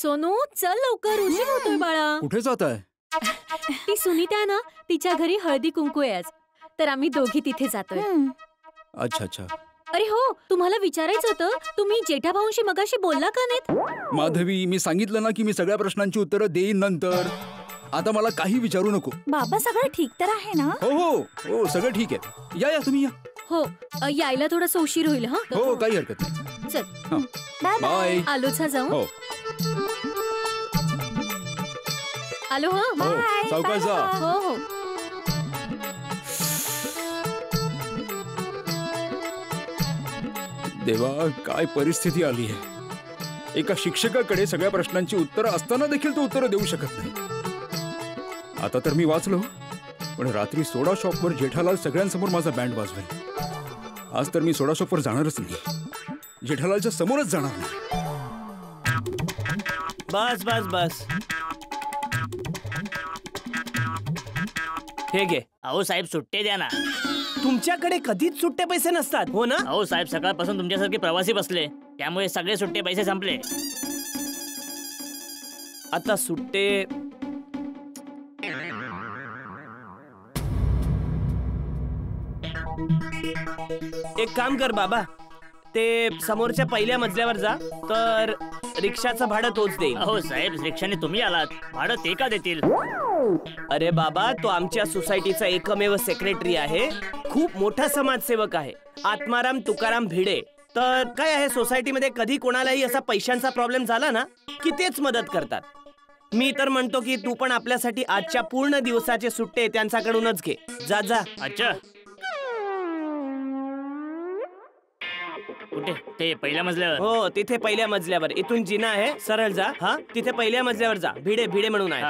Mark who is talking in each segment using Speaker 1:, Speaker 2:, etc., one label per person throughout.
Speaker 1: सोनू चल लवकर, उशीर होतोय बाळा.
Speaker 2: कुठे जात आहे?
Speaker 1: ती सुनीता ना, तिच्या घरी हळदी कुंकू आहे आज, तर आम्ही दोघी तिथे जातोय.
Speaker 2: अच्छा अच्छा.
Speaker 1: अरे हो, तुम्हाला विचारायचं होतं, तुम्ही जेठा भाऊंशी मगाशी बोलला का नाहीत?
Speaker 2: माधवी, मी सांगितलं ना की मी सगळ्या प्रश्नांची उत्तरं देईन नंतर. आता मला काही विचारू नको.
Speaker 3: बाबा सगळं ठीक तर आहे ना?
Speaker 2: हो हो हो, सगळं ठीक आहे. या या तुम्ही या.
Speaker 1: हो, यायला थोडासा उशीर होईल. हा
Speaker 2: हो, काही हरकत नाही.
Speaker 1: चल
Speaker 2: बाय.
Speaker 1: आलोच हा जाऊ.
Speaker 2: हो
Speaker 1: आलो. हा
Speaker 2: हो, सावकाश जा.
Speaker 1: हो हो.
Speaker 2: देवा, काय परिस्थिती आली आहे. एका शिक्षकाकडे सगळ्या प्रश्नांची उत्तरं असताना देखील तो उत्तरं देऊ शकत नाही. आता तर मी वाचलो, पण रात्री सोडा शॉपवर जेठालाल सगळ्यांसमोर माझा बँड वाजवेल. आज तर मी सोडा शॉपवर जाणारच नाही. जेठालालच्या समोरच जाणार नाही.
Speaker 4: बस बस बस, हे घे.
Speaker 5: अहो साहेब, सुट्टे द्या ना.
Speaker 4: तुमच्याकडे कधीच सुट्टे पैसे नसतात हो ना?
Speaker 5: अहो साहेब, सकाळपासून तुमच्यासारखे प्रवासी बसले, त्यामुळे सगळे सुट्टे पैसे संपले.
Speaker 4: आता सुट्टे एक काम कर बाबा, ते समोरच्या पहिल्या मजल्यावर जा, तर रिक्षाचं भाडं तोच देईल.
Speaker 5: अहो साहेब, रिक्षाने तुम्ही आलात, भाडं ते का देतील?
Speaker 4: अरे बाबा, तो आमच्या सोसायटीचा एकमेव सेक्रेटरी आहे, खूप मोठा समाजसेवक आहे, आत्माराम तुकाराम भिडे. तर काय आहे, सोसायटीमध्ये कधी कोणालाही असा पैशांचा प्रॉब्लेम झाला ना की तेच मदत करतात. मी तर म्हणतो की तू पण आपल्यासाठी आजच्या पूर्ण दिवसाचे सुट्टे त्यांच्याकडूनच घे. जा जा.
Speaker 5: अच्छा, कुठे? ते पहिल्या मजल्यावर?
Speaker 4: हो, तिथे पहिल्या मजल्यावर. इथून जिना आहे, सरळ जा. हा, तिथे पहिल्या मजल्यावर जा. भिडे भिडे म्हणून आहे.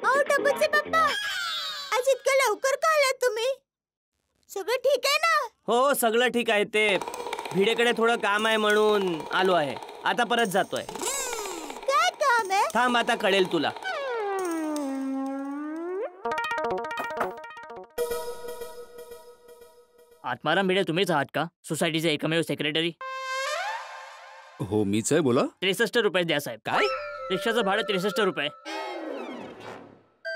Speaker 4: हा,
Speaker 3: टपूचे पप्पा, आज इतकं लवकर का आलात तुम्ही? सगळं ठीक आहे ना?
Speaker 4: हो, सगळं ठीक आहे. ते भिडेकडे थोडं काम आहे म्हणून आलो आहे. आता परत जातोय.
Speaker 3: काय काम आहे?
Speaker 4: थांब, आता कळेल तुला.
Speaker 5: आत्माराम भिडे तुम्हीच आहात का, सोसायटीचे एकमेव सेक्रेटरी?
Speaker 2: हो, मीच आहे. बोला.
Speaker 5: 63 रुपये द्या साहेब.
Speaker 4: काय?
Speaker 5: रिक्षाचं भाडं 63 रुपये.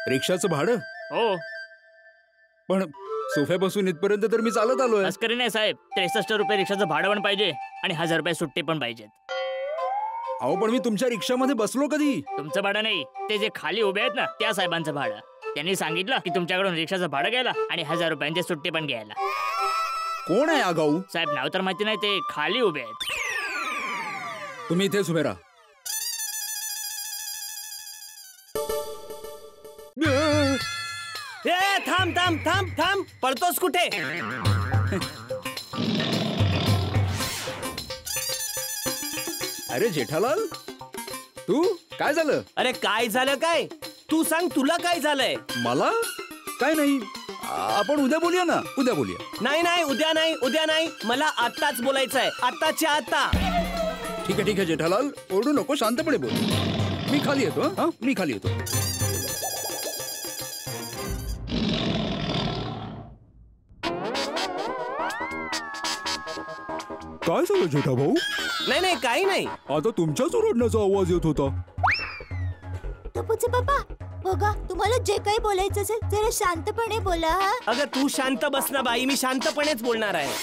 Speaker 2: रिक्षाचं भाडं?
Speaker 5: हो.
Speaker 2: पण सोफ्यापासून इथपर्यंत तर मी चालत आलोय.
Speaker 5: अस्करी नाही साहेब, 63 रुपये रिक्षाचं भाडं पण पाहिजे आणि 1000 रुपये सुट्टे पण पाहिजेत.
Speaker 2: अहो, पण मी तुमच्या रिक्षामध्ये बसलो कधी?
Speaker 5: तुमचं भाडं नाही, ते जे खाली उभे आहेत ना, त्या साहेबांचं भाडं. त्यांनी सांगितलं की तुमच्याकडून रिक्षाचं भाडं घ्यायला आणि 1000 रुपयांचे सुट्टे पण घ्यायला.
Speaker 2: कोण आहे आगाऊ?
Speaker 5: साहेब, नाव तर माहिती नाही, ते खाली उभे आहेत.
Speaker 2: तुम्ही इथेच उभे राहा.
Speaker 4: थांब थांब थांब थांब, पळतोस कुठे?
Speaker 2: अरे जेठालाल, तू काय झालं?
Speaker 4: अरे काय झालं काय? तू सांग, तुला काय झालंय?
Speaker 2: मला काय नाही, आपण उद्या बोलूया ना. उद्या बोलूया.
Speaker 4: नाही नाही, उद्या नाही, उद्या नाही, मला आत्ताच बोलायचं आहे, आत्ताच्या आता.
Speaker 2: ठीक आहे ठीक आहे जेठालाल, ओरडू नको, शांतपणे बोल. मी खाली येतो. हा, मी खाली येतो. काय झालं जेठा भाऊ?
Speaker 4: नाही नाही, काही नाही.
Speaker 2: आता तुमच्याच ओरडण्याचा आवाज येत होता.
Speaker 3: टपूचे पप्पा, बघा, तुम्हाला जे काही बोलायचं असेल जरा शांतपणे बोला.
Speaker 4: अगं तू शांत बस ना बाई, मी शांतपणेच बोलणार आहे.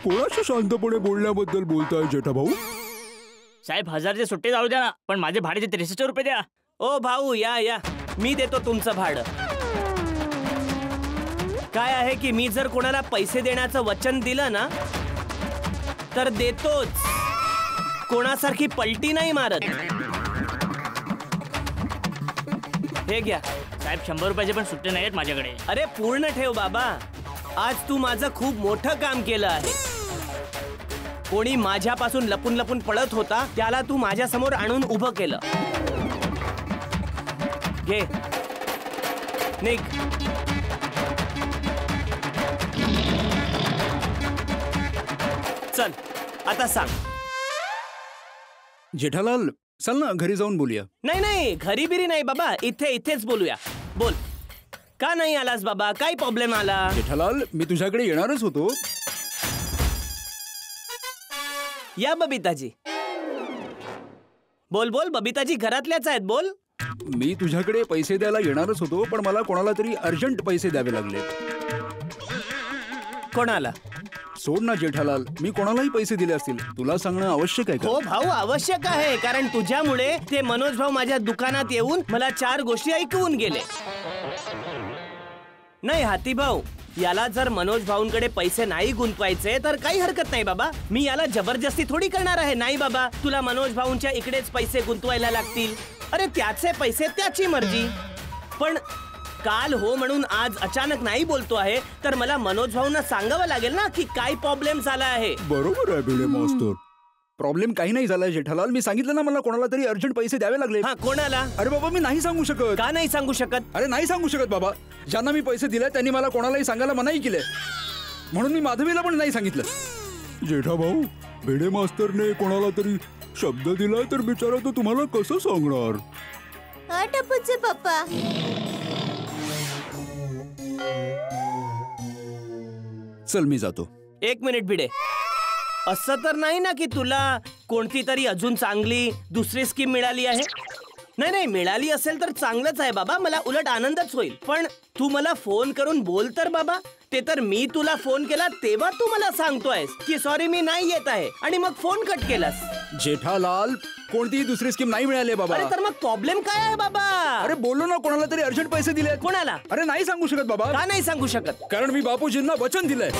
Speaker 2: कोणाशी शांतपणे बोलण्याबद्दल बोलताय जेठा भाऊ?
Speaker 5: साहेब, 1000चे सुट्टे जाऊ द्या ना, पण माझे भाड्याचे 63 रुपये द्या.
Speaker 4: ओ भाऊ, या या, मी देतो तुमचं भाडं. काय आहे की मी जर कोणाला पैसे देण्याचं वचन दिलं ना तर देतोच, कोणासारखी पलटी नाही मारत. हे घ्या
Speaker 5: साहेब, 100 रुपयाचे पण सुट्टे नाहीत माझ्याकडे.
Speaker 4: अरे पूर्ण ठेव बाबा, आज तू माझं खूप मोठं काम केलं आहे. कोणी माझ्यापासून लपून लपून पळत होता त्याला तू माझ्या समोर आणून उभं केलं. घे, निघ. चल, आता सांग.
Speaker 2: जेठालाल, चल ना घरी जाऊन बोलूया.
Speaker 4: नाही नाही, घरी बिरी नाही बाबा, इथेच बोलूया. बोल, का नाही आलास बाबा? काय प्रॉब्लेम आला?
Speaker 2: जेठालाल, मी तुझ्याकडे येणारच होतो,
Speaker 4: या बबिताजी. बोल बोल बबिताजी, घरातल्याच आहेत, बोल.
Speaker 2: मी तुझ्याकडे पैसे द्यायला येणारच होतो, पण मला कोणाला तरी अर्जंट पैसे द्यावे लागले.
Speaker 4: कोणाला?
Speaker 2: सोड ना जेठालाल, मी कोणालाही पैसे दिले असतील. तुला सांगणं आवश्यक आहे का?
Speaker 4: हो भाऊ, आवश्यक आहे, कारण तुझ्यामुळे ते मनोज भाऊ माझ्या दुकानात येऊन मला 4 गोष्टी ऐकवून गेले. नाही हाती भाऊ, याला जर मनोज भाऊंकडे पैसे नाही गुंतवायचे तर काही हरकत नाही बाबा. मी याला जबरदस्ती थोडी करणार आहे. नाही बाबा, तुला मनोज भाऊंच्या इकडेच पैसे गुंतवायला लागतील. अरे त्याचे पैसे, त्याची मर्जी. पण काल हो म्हणून आज अचानक नाही बोलतो आहे, तर मला मनोज भाऊंना सांगावं लागेल ना की काय प्रॉब्लेम झाला आहे.
Speaker 2: बरोबर आहे भिडे मास्तर. प्रॉब्लेम काही नाही झालाय जेठालाल. मी सांगितलं ना, मला कोणाला तरी अर्जंट पैसे द्यावे लागले.
Speaker 4: हा, कोणाला?
Speaker 2: अरे बाबा, मी नाही सांगू शकत.
Speaker 4: का नाही सांगू शकत?
Speaker 2: अरे नाही सांगू शकत बाबा. ज्यांना मी पैसे दिले त्यांनी मला कोणालाही सांगायला मनाई केले, म्हणून मी माधवीला पण नाही सांगितलं. जेठा भाऊ, भिडे मास्तरने कोणाला तरी शब्द दिला तर बिचारा तो तुम्हाला कसं सांगणार?
Speaker 3: हा टप्पूचे पप्पा.
Speaker 2: चल मी जातो.
Speaker 4: 1 मिनिट भिडे, असं तर नाही ना की तुला कोणती तरी अजून चांगली दुसरी स्कीम मिळाली आहे? नाही नाही, मिळाली असेल तर चांगलंच आहे बाबा, मला उलट आनंदच होईल. पण तू मला फोन करून बोल तर बाबा. ते तर मी तुला फोन केला तेव्हा तू मला सांगतोयस की सॉरी मी नाही येत आहे, आणि मग फोन कट केलास.
Speaker 2: जेठालाल, कोणतीही दुसरी स्कीम नाही मिळाली बाबा.
Speaker 4: अरे तर मग प्रॉब्लेम काय आहे बाबा?
Speaker 2: अरे बोललो ना, कोणाला तरी अर्जंट पैसे दिले.
Speaker 4: कोणाला?
Speaker 2: अरे नाही सांगू शकत बाबा.
Speaker 4: का नाही सांगू शकत?
Speaker 2: कारण मी बापूजींना वचन दिलंय.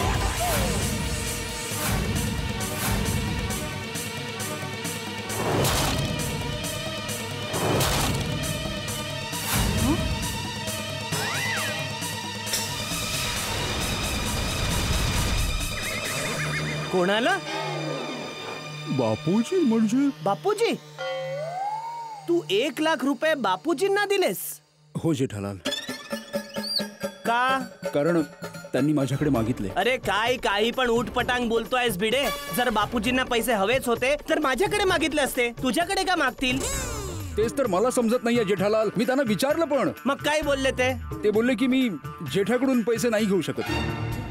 Speaker 4: कोणाला?
Speaker 2: बापूजी म्हणजे?
Speaker 4: बापूजी? तू 1 लाख रुपये बापूजींना दिलेस?
Speaker 2: हो जेठालाल.
Speaker 4: का?
Speaker 2: कारण त्यांनी माझ्याकडे मागितले.
Speaker 4: अरे काय काही पण उठपटांग बोलतोयस भिडे. जर बापूजींना पैसे हवेच होते तर माझ्याकडे मागितले असते, तुझ्याकडे का मागतील?
Speaker 2: तेच तर मला समजत नाहीये जेठालाल. मी त्यांना विचारलं पण.
Speaker 4: मग काय बोलले ते?
Speaker 2: ते बोलले की मी जेठाकडून पैसे नाही घेऊ शकत.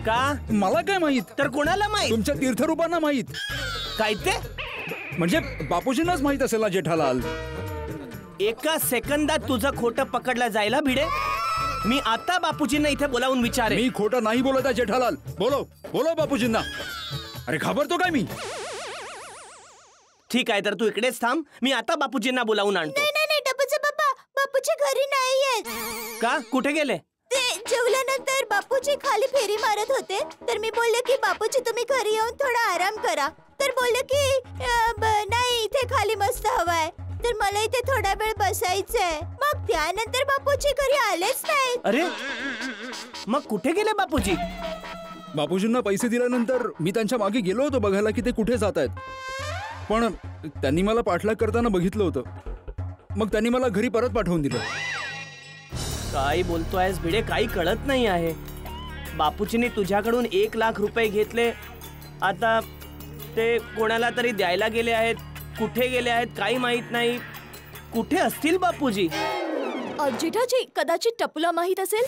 Speaker 4: का?
Speaker 2: मला काय माहित?
Speaker 4: तर कोणाला माहित?
Speaker 2: तुमच्या तीर्थरूपांना माहित.
Speaker 4: काय ते?
Speaker 2: म्हणजे बापूजींनाच माहित असेल ना जेठालाल.
Speaker 4: एका सेकंदात तुझं खोटं पकडलं जायला भिडे. मी आता बापूजींना इथे बोलावून विचारे.
Speaker 2: मी खोटं नाही बोलत आहे जेठालाल. बोलो बापूजींना. अरे घाबरतो काय मी?
Speaker 4: ठीक आहे, तर तू इकडेच थांब, मी आता बापूजींना बोलावून आणतो.
Speaker 3: नाही नाही टप्पूचे पप्पा, बापूजी घरी नाहीयेत.
Speaker 4: का? कुठे गेले?
Speaker 3: ते जेवल्यानंतर बापूजी खाली फेरी मारत होते, तर मी बोलले की बापूजी तुम्ही घरी येऊन थोडा आराम करा. तर बोलले की नाही, इथे खाली मस्त हवाय, तर मला इथे थोडा वेळ बसायचंय. मग त्यानंतर बापूजी घरी आलेच नाही.
Speaker 4: अरे मग कुठे गेले बापूजी?
Speaker 2: बापूजींना पैसे दिल्यानंतर मी त्यांच्या मागे गेलो होतो बघायला की ते कुठे जात आहेत, पण त्यांनी मला पाठलाग करताना बघितलं होतं. मग त्यांनी मला घरी परत पाठवून दिलं.
Speaker 4: काय बोलतोयस भिडे? काही कळत नाही आहे. बापूजींनी तुझ्याकडून 1 लाख रुपये घेतले, आता ते कोणाला तरी द्यायला गेले आहेत. कुठे गेले आहेत काही माहित नाही. कुठे असतील बापूजी?
Speaker 1: जेठाजी, कदाचित टप्पूला माहित असेल.